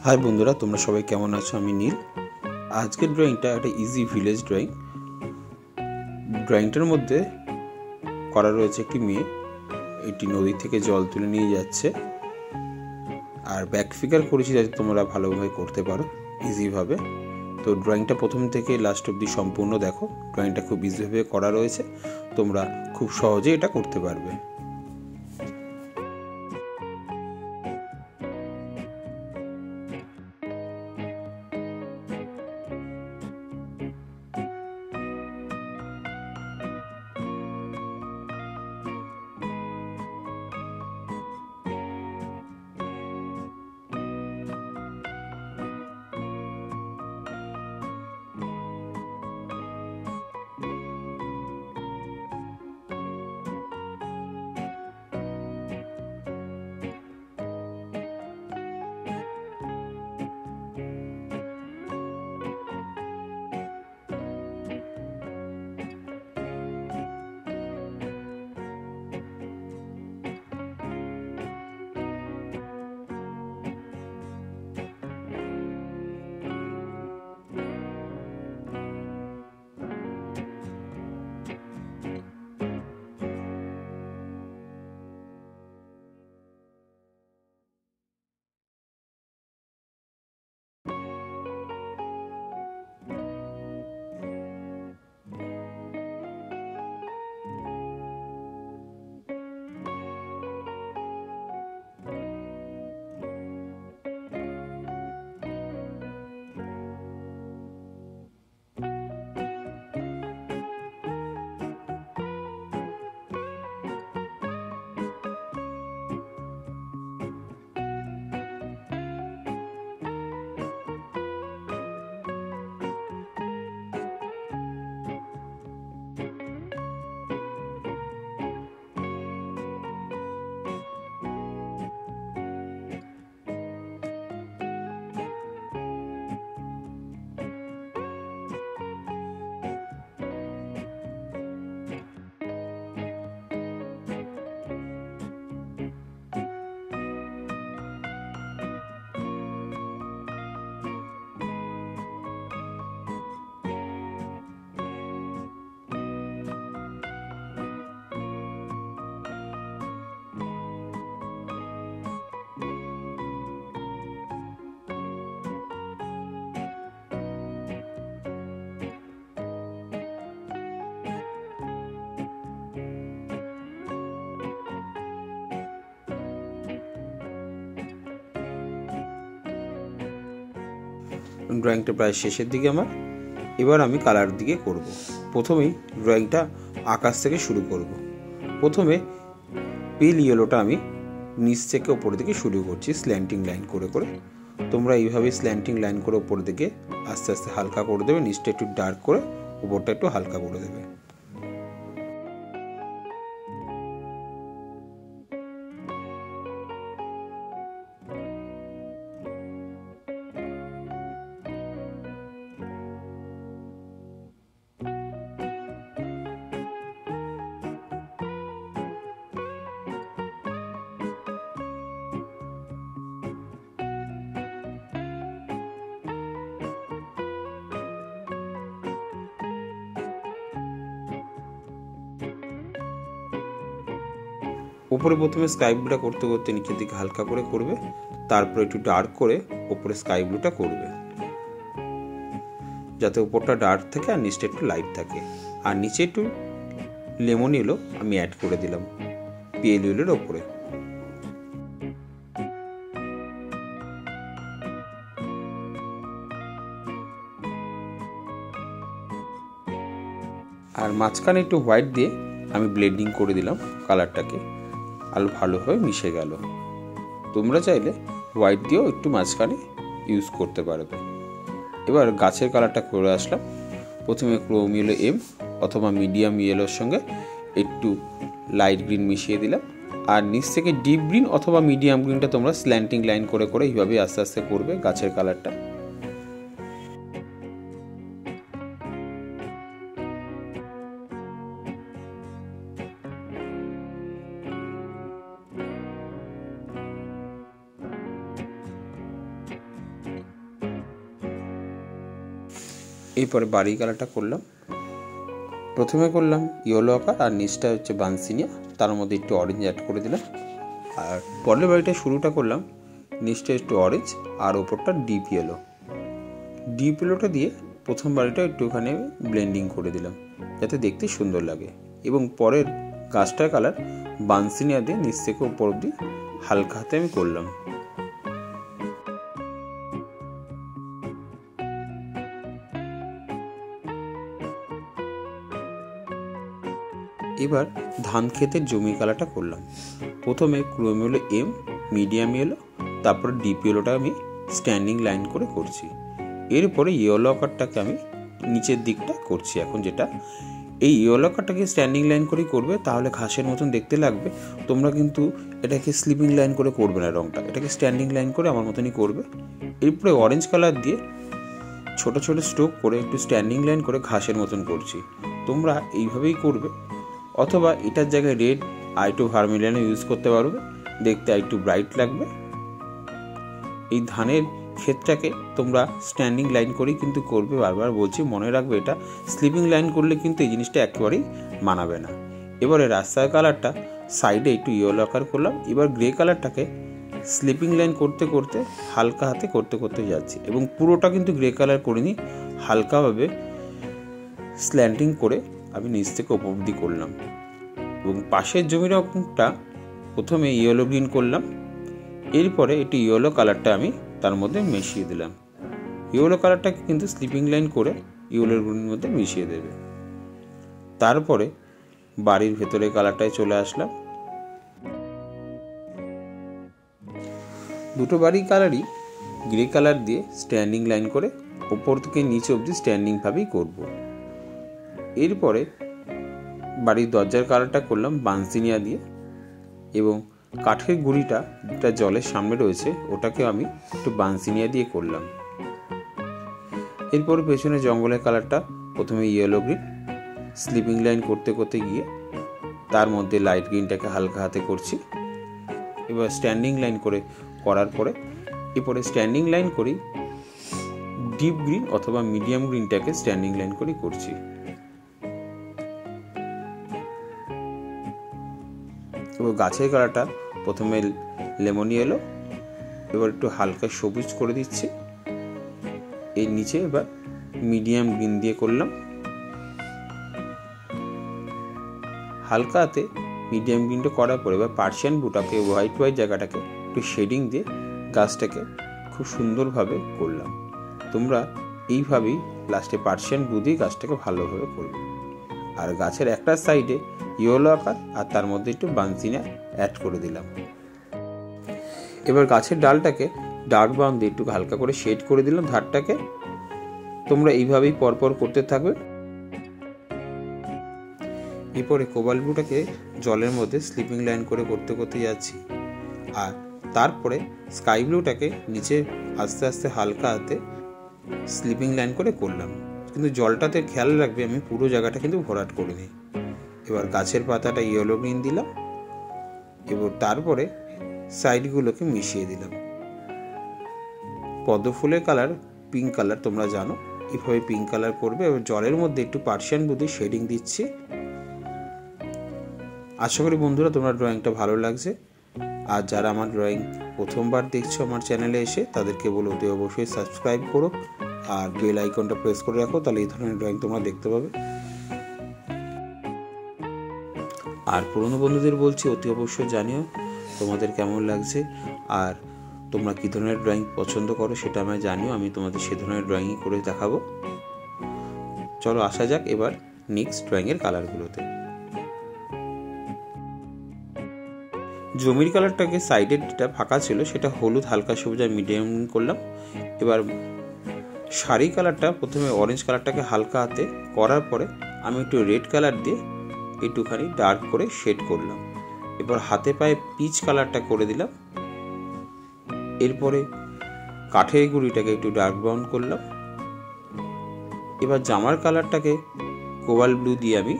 High বন্ধুরা, তোমরা সবাই কেমন আছো? আমি নীল। আজকের ড্রয়িংটা একটা ইজি ভিলেজ ড্রয়িং। ড্রয়িংটার মধ্যে করা রয়েছে একটি মেয়ে, এটি নদী থেকে জল তুলে নিয়ে যাচ্ছে। আর ব্যাক ফিগার করেছি যাতে তোমরা ভালোভাবে করতে পারো ইজিভাবে। তো ড্রয়িংটা প্রথম থেকে লাস্ট অবধি সম্পূর্ণ দেখো। ড্রয়িংটা খুব ইজিভাবে করা রয়েছে, তোমরা খুব সহজে এটা করতে পারবে। ড্রয়িংটা প্রায় শেষের দিকে আমার। এবার আমি কালার দিকে করব। প্রথমেই ড্রয়িংটা আকাশ থেকে শুরু করব। প্রথমে পেল ইয়েলোটা আমি নিচ থেকে ওপর দিকে শুরু করছি স্ল্যান্টিং লাইন করে করে। তোমরা এইভাবে স্ল্যান্টিং লাইন করে ওপর দিকে আস্তে আস্তে হালকা করে দেবে, নিচটা একটু ডার্ক করে ওপরটা একটু হালকা করে দেবে। উপরে প্রথমে স্কাই ব্লুটা করতে করতে নিচের দিকে হালকা করে করবে, তারপর একটু ডার্ক করে উপরে স্কাই ব্লুটা করবে যাতে উপরটা ডার্ক থাকে আর নিচটা একটু লাইট থাকে। আর নিচে একটু লেমন ইয়েলো আমি অ্যাড করে দিলাম পেল ইয়েলোর ওপরে। আর মাঝখানে একটু হোয়াইট দিয়ে আমি ব্লেন্ডিং করে দিলাম কালারটাকে, আর ভালোভাবে মিশে গেল। তোমরা চাইলে হোয়াইট দিয়েও একটু মাঝখানে ইউজ করতে পারবে। এবার গাছের কালারটা করে আসলাম। প্রথমে ক্রোম ইয়েলো এম অথবা মিডিয়াম ইয়েলোর সঙ্গে একটু লাইট গ্রিন মিশিয়ে দিলাম, আর নিচ থেকে ডিপ গ্রিন অথবা মিডিয়াম গ্রিনটা তোমরা স্ল্যান্টিং লাইন করে করে এইভাবে আস্তে আস্তে করবে গাছের কালারটা। এরপরে বাড়ি কালারটা করলাম। প্রথমে করলাম ইয়েলো আকার আর নিচটা হচ্ছে বানসিনিয়া, তার মধ্যে একটু অরেঞ্জ অ্যাড করে দিলাম। আর পরের বাড়িটা শুরুটা করলাম নিচটা একটু অরেঞ্জ আর ওপরটা ডিপ ইয়েলোটা দিয়ে প্রথম বাড়িটা একটুখানি ব্লেন্ডিং করে দিলাম যাতে দেখতে সুন্দর লাগে। এবং পরের গাছটার কালার বানসিনিয়া দিয়ে নিচ থেকে উপর অব্দি হালকা হাতে আমি করলাম। এবার ধান ক্ষেতের জমি কালারটা করলাম। প্রথমে chrome yellow um, medium yellow, তারপর ডিপ ইয়েলোটা আমি স্ট্যান্ডিং লাইন করে করছি। এরপরে ইয়েলো আকারটাকে আমি নিচের দিকটা করছি। এখন যেটা এই ইয়েলো আকারটাকে স্ট্যান্ডিং লাইন করেই করবে, তাহলে ঘাসের মতন দেখতে লাগবে। তোমরা কিন্তু এটাকে স্লিপিং লাইন করে করবে না, রঙটা এটাকে স্ট্যান্ডিং লাইন করে আমার মতনই করবে। এরপরে অরেঞ্জ কালার দিয়ে ছোট ছোট স্ট্রোক করে একটু স্ট্যান্ডিং লাইন করে ঘাসের মতন করছি। তোমরা এইভাবেই করবে, অথবা এটার জায়গায় রেড আইটু ভার্মিলিয়ানও ইউজ করতে পারবে, দেখতে একটু ব্রাইট লাগবে। এই ধানের ক্ষেতটাকে তোমরা স্ট্যান্ডিং লাইন করেই কিন্তু করবে, বারবার বলছি মনে রাখবে। এটা স্লিপিং লাইন করলে কিন্তু এই জিনিসটা একেবারেই মানাবে না। এবারে রাস্তার কালারটা সাইডে একটু ইয়েলো আকার করলাম। এবার গ্রে কালারটাকে স্লিপিং লাইন করতে করতে হালকা হাতে করতে করতে যাচ্ছি, এবং পুরোটা কিন্তু গ্রে কালার করিনি, হালকাভাবে স্ল্যান্টিং করে আমি নিচ থেকে ওপর অব্দি করলাম। এবং পাশের জমির রকমটা প্রথমে ইয়েলো গ্রিন করলাম। এরপরে একটু ইয়েলো কালারটা আমি তার মধ্যে মিশিয়ে দিলাম। ইয়েলো কালারটাকে কিন্তু স্লিপিং লাইন করে ইয়েলো গ্রিনের মধ্যে মিশিয়ে দেবে। তারপরে বাড়ির ভেতরে কালারটায় চলে আসলাম। দুটো বাড়ির কালারই গ্রে কালার দিয়ে স্ট্যান্ডিং লাইন করে ওপর থেকে নিচে অবধি স্ট্যান্ডিংভাবেই করব। এরপরে বাড়ির দরজার কালারটা করলাম বানসিনিয়া দিয়ে, এবং কাঠের গুঁড়িটা যেটা জলের সামনে রয়েছে ওটাকে আমি একটু বানসিনিয়া দিয়ে করলাম। এরপরে পেছনে জঙ্গলের কালারটা প্রথমে ইয়েলো গ্রিন, স্লিপিং লাইন করতে করতে গিয়ে তার মধ্যে লাইট গ্রিনটাকে হালকা হাতে করছি। এবার স্ট্যান্ডিং লাইন করে করার পরে এরপরে স্ট্যান্ডিং লাইন করি ডিপ গ্রিন অথবা মিডিয়াম গ্রিনটাকে স্ট্যান্ডিং লাইন করে করছি। এবার গাছের কালারটা প্রথমে লেমন ইয়েলো, এবার একটু হালকা সবুজ করে দিচ্ছি। এর নিচে এবার মিডিয়াম গ্রিন দিয়ে করলাম। হালকা হাতে মিডিয়াম গ্রিনটা করার পরে এবার পার্সিয়ান ব্লুটাকে হোয়াইট জায়গাটাকে একটু শেডিং দিয়ে গাছটাকে খুব সুন্দরভাবে করলাম। তোমরা এইভাবেই লাস্টে পার্সিয়ান ব্লু দিয়ে গাছটাকে ভালোভাবে করবে। আর গাছের একটা সাইডে ইয়েলো আকার আর তার মধ্যে একটু বানসিনিয়া অ্যাড করে দিলাম। এবার গাছের ডালটাকে ডার্ক ব্রাউন দিয়ে একটু হালকা করে শেড করে দিলাম ধারটাকে। তোমরা এইভাবেই পরপর করতে থাকবে। এরপরে কোবাল্ট ব্লুটাকে জলের মধ্যে স্লিপিং লাইন করে করতে করতে যাচ্ছি, আর তারপরে স্কাই ব্লুটাকে নিচে আস্তে আস্তে হালকা হাতে স্লিপিং লাইন করে করলাম। কিন্তু জলটাতে খেয়াল রাখবে আমি পুরো জায়গাটা কিন্তু ভরাট করিনি। এবার গাছের পাতাটা ইয়েলো গ্রিন দিলাম, এবার তারপরে সাইডগুলোকে মিশিয়ে দিলাম। পদ্ম ফুলের কালার পিঙ্ক কালার, তোমরা জানো এভাবে পিঙ্ক কালার করবে। এবার জলের মধ্যে একটু পার্সিয়ান ব্লু দিয়ে শেডিং দিচ্ছি। আশা করি বন্ধুরা তোমরা ড্রয়িংটা ভালো লাগছে। আর যারা আমার ড্রয়িং প্রথমবার দেখছো আমার চ্যানেলে এসে, তাদেরকে বলো অতি অবশ্যই সাবস্ক্রাইব করো আর বেল আইকনটা প্রেস করে রাখো, তাহলে এই ধরনের ড্রয়িং তোমরা দেখতে পাবে। আর পুরনো বন্ধুদের বলছি অতি অবশ্যই জানিও তোমাদের কেমন লাগছে, আর তোমরা কী ধরনের ড্রয়িং পছন্দ করো সেটা আমায় জানিও, আমি তোমাদের সে ধরনের ড্রয়িংই করে দেখাবো। চলো আসা যাক এবার নেক্সট ড্রয়িংয়ের কালারগুলোতে। জমির কালারটাকে সাইডে যেটা ফাঁকা ছিল সেটা হলুদ হালকা সবুজ আর মিডিয়াম করলাম। এবার শাড়ি কালারটা প্রথমে অরেঞ্জ কালারটাকে হালকা হাতে করার পরে আমি একটু রেড কালার দিয়ে একটুখানি ডার্ক করে শেড করলাম। এবার হাতে পায়ে পিচ কালারটা করে দিলাম। এরপরে কাঠের গুঁড়িটাকে একটু ডার্ক ব্রাউন করলাম। এবার জামার কালারটাকে কোবাল্ট ব্লু দিয়ে আমি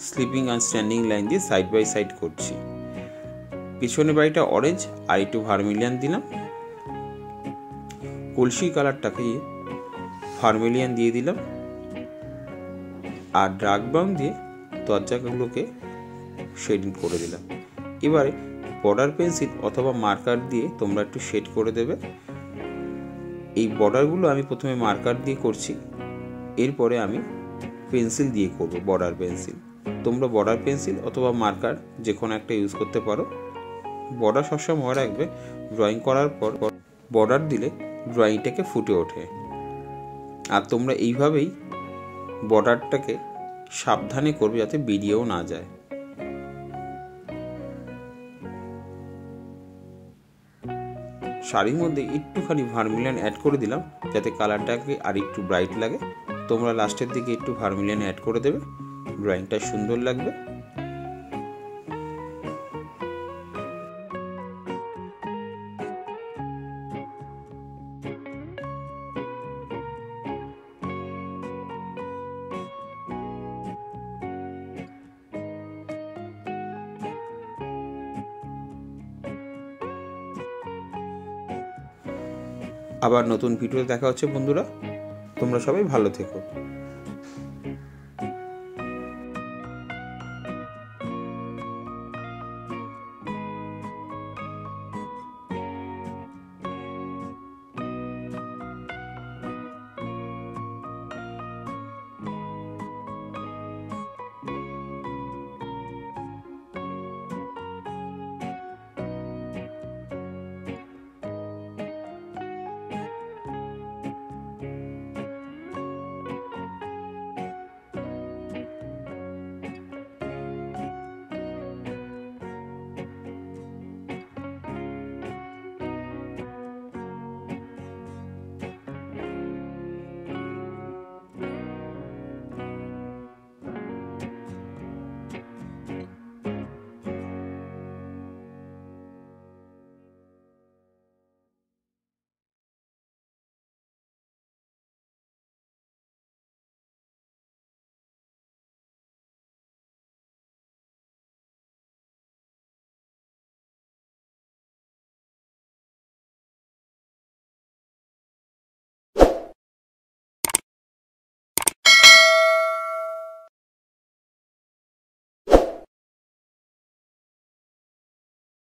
স্লিপিং আর স্ট্যান্ডিং লাইন দিয়ে সাইড বাই সাইড করছি। পিছনের বাড়িটা অরেঞ্জ আর একটু ভার্মিলিয়ান দিলাম। কলসি কালারটাকে ভার্মিলিয়ান দিয়ে দিলাম। আর ডার্ক ব্রাউন দিয়ে দরজাগুলোকে শেডিং করে দিলাম। এবারে বর্ডার পেন্সিল অথবা মার্কার দিয়ে তোমরা একটু শেড করে দেবে। এই বর্ডারগুলো আমি প্রথমে মার্কার দিয়ে করছি, এরপরে আমি পেন্সিল দিয়ে করব, বর্ডার পেন্সিল। তোমরা বর্ডার পেন্সিল অথবা মার্কার যে কোনো একটা ইউজ করতে পারো। বর্ডার সবসময় মনে রাখবে, ড্রয়িং করার পর বর্ডার দিলে ড্রয়িংটাকে ফুটে ওঠে। আর তোমরা এইভাবেই বর্ডারটাকে সাবধানে করবে যাতে বেরিয়েও না যায়। শাড়ির মধ্যে একটুখানি ভার্মিলিয়ান অ্যাড করে দিলাম যাতে কালারটাকে আর একটু ব্রাইট লাগে। তোমরা লাস্টের দিকে একটু ভার্মিলিয়ান অ্যাড করে দেবে, ড্রয়িংটা সুন্দর লাগবে। আবার নতুন ভিডিও দেখা হচ্ছে বন্ধুরা, তোমরা সবাই ভালো থেকো।